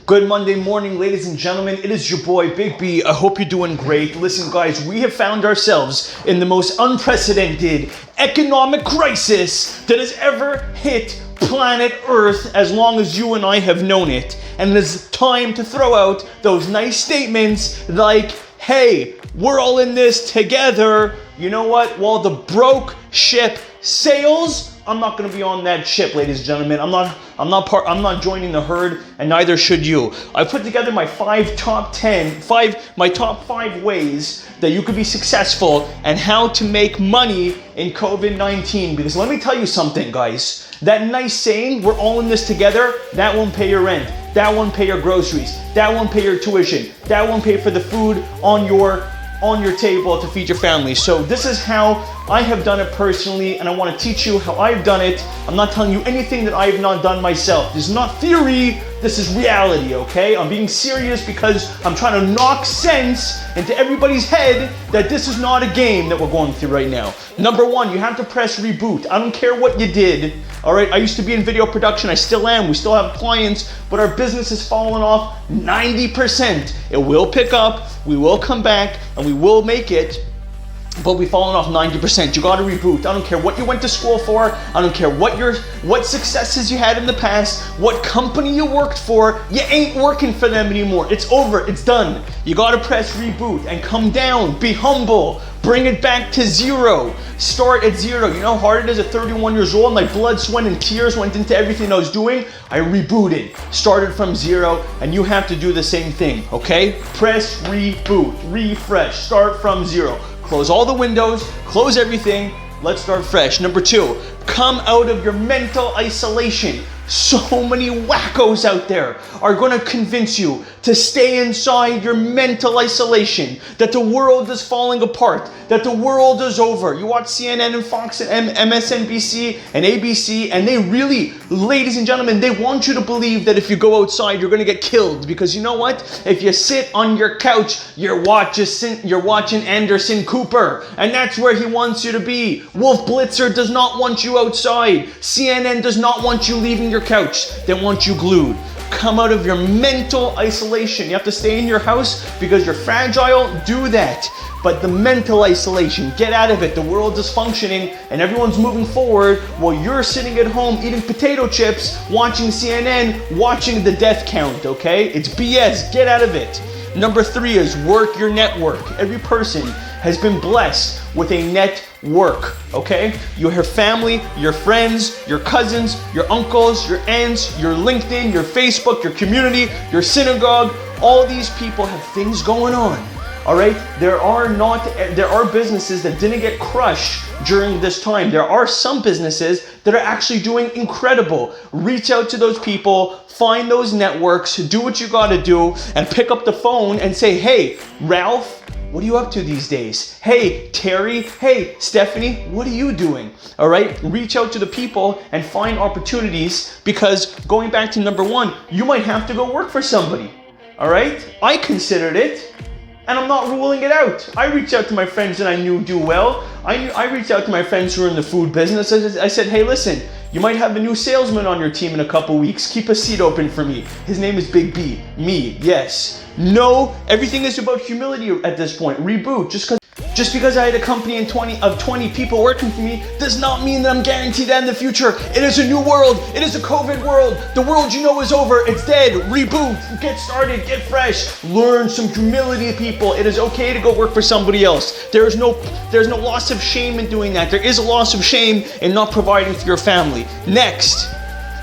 Good Monday morning, ladies and gentlemen. It is your boy, Big B. I hope you're doing great. Listen, guys, we have found ourselves in the most unprecedented economic crisis that has ever hit planet Earth as long as you and I have known it. And it is time to throw out those nice statements like, hey, we're all in this together. You know what? While the broke ship sails, I'm not going to be on that ship, ladies and gentlemen. I'm not joining the herd, and neither should you. I put together my top five ways that you could be successful and how to make money in COVID-19. Because let me tell you something, guys. That nice saying, we're all in this together, that won't pay your rent. That won't pay your groceries. That won't pay your tuition. That won't pay for the food on your table to feed your family. So this is how I have done it personally, and I want to teach you how I've done it. I'm not telling you anything that I have not done myself. This is not theory, this is reality, okay? I'm being serious because I'm trying to knock sense into everybody's head that this is not a game that we're going through right now. Number one, you have to press reboot. I don't care what you did, all right? I used to be in video production, I still am, we still have clients, but our business has fallen off 90%. It will pick up, we will come back, and we will make it, but we've fallen off 90%. You gotta reboot. I don't care what you went to school for. I don't care what successes you had in the past, what company you worked for. You ain't working for them anymore. It's over, it's done. You gotta press reboot and come down, be humble, bring it back to zero. Start at zero. You know how hard it is at 31 years old? My blood, sweat, and tears went into everything I was doing. I rebooted, started from zero, and you have to do the same thing, okay? Press reboot, refresh, start from zero. Close all the windows, close everything, let's start fresh. Number two, come out of your mental isolation. So many wackos out there are going to convince you to stay inside your mental isolation, that the world is falling apart, that the world is over. You watch CNN and Fox and MSNBC and ABC, and they really, ladies and gentlemen, they want you to believe that if you go outside, you're going to get killed. Because you know what? If you sit on your couch, you're watching Anderson Cooper, and that's where he wants you to be. Wolf Blitzer does not want you outside. CNN does not want you leaving your couch. They want you glued. Come out of your mental isolation. You have to stay in your house because you're fragile. Do that. But the mental isolation, get out of it. The world is functioning and everyone's moving forward while you're sitting at home eating potato chips, watching CNN, watching the death count, okay? It's BS. Get out of it. Number three is work your network. Every person has been blessed with a network, okay? Your family, your friends, your cousins, your uncles, your aunts, your LinkedIn, your Facebook, your community, your synagogue. All these people have things going on, all right? There are businesses that didn't get crushed during this time. There are some businesses that are actually doing incredible. Reach out to those people, find those networks, do what you gotta do, and pick up the phone and say, hey, Ralph, what are you up to these days? Hey, Terry. Hey, Stephanie, what are you doing? All right, reach out to the people and find opportunities, because going back to number one, you might have to go work for somebody. All right, I considered it, and I'm not ruling it out. I reached out to my friends that I knew do well. I reached out to my friends who are in the food business. I said, hey, listen, you might have a new salesman on your team in a couple weeks. Keep a seat open for me. His name is Big B. Me, yes. No, everything is about humility at this point. Reboot. Just because I had a company of 20 people working for me does not mean that I'm guaranteed that in the future. It is a new world. It is a COVID world. The world you know is over. It's dead. Reboot. Get started. Get fresh. Learn some humility, people. It is okay to go work for somebody else. There's no loss of shame in doing that. There is a loss of shame in not providing for your family. Next,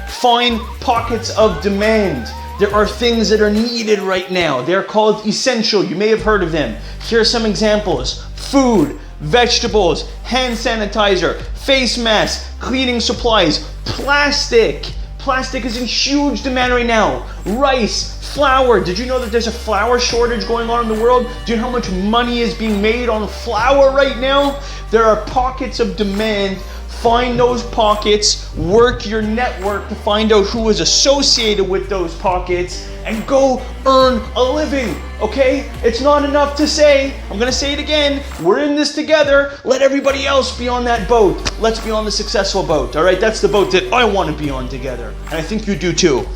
find pockets of demand. There are things that are needed right now. They're called essential. You may have heard of them. Here are some examples. Food, vegetables, hand sanitizer, face masks, cleaning supplies, plastic. Plastic is in huge demand right now. Rice, flour. Did you know that there's a flour shortage going on in the world? Do you know how much money is being made on flour right now? There are pockets of demand Find those pockets, work your network to find out who is associated with those pockets, and go earn a living, okay? It's not enough to say, I'm gonna say it again, we're in this together, let everybody else be on that boat. Let's be on the successful boat, all right? That's the boat that I wanna be on together, and I think you do too.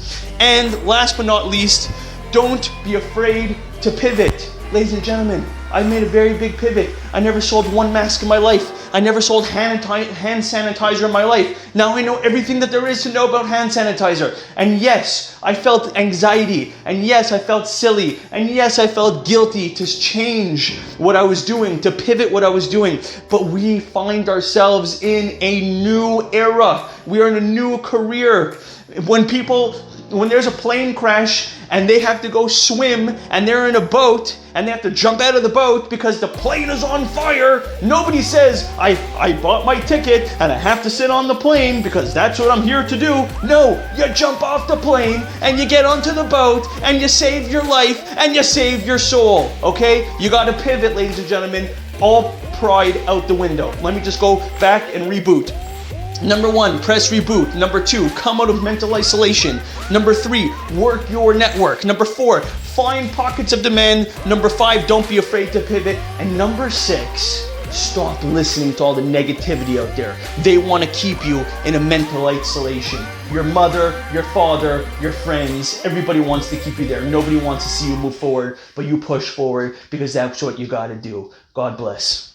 And last but not least, don't be afraid to pivot. Ladies and gentlemen, I made a very big pivot. I never sold one mask in my life. I never sold hand sanitizer in my life. Now I know everything that there is to know about hand sanitizer. And yes, I felt anxiety. And yes, I felt silly. And yes, I felt guilty to change what I was doing, to pivot what I was doing. But we find ourselves in a new era. We are in a new career. When there's a plane crash and they have to go swim and they're in a boat and they have to jump out of the boat because the plane is on fire, nobody says, I bought my ticket and I have to sit on the plane because that's what I'm here to do. No, you jump off the plane and you get onto the boat and you save your life and you save your soul, okay? You gotta pivot, ladies and gentlemen. All pride out the window. Let me just go back and reboot. Number 1, press reboot. Number 2, come out of mental isolation. Number 3, work your network. Number 4, find pockets of demand. Number 5, don't be afraid to pivot. And number 6, stop listening to all the negativity out there. They want to keep you in a mental isolation. Your mother, your father, your friends, everybody wants to keep you there. Nobody wants to see you move forward, but you push forward because that's what you got to do. God bless.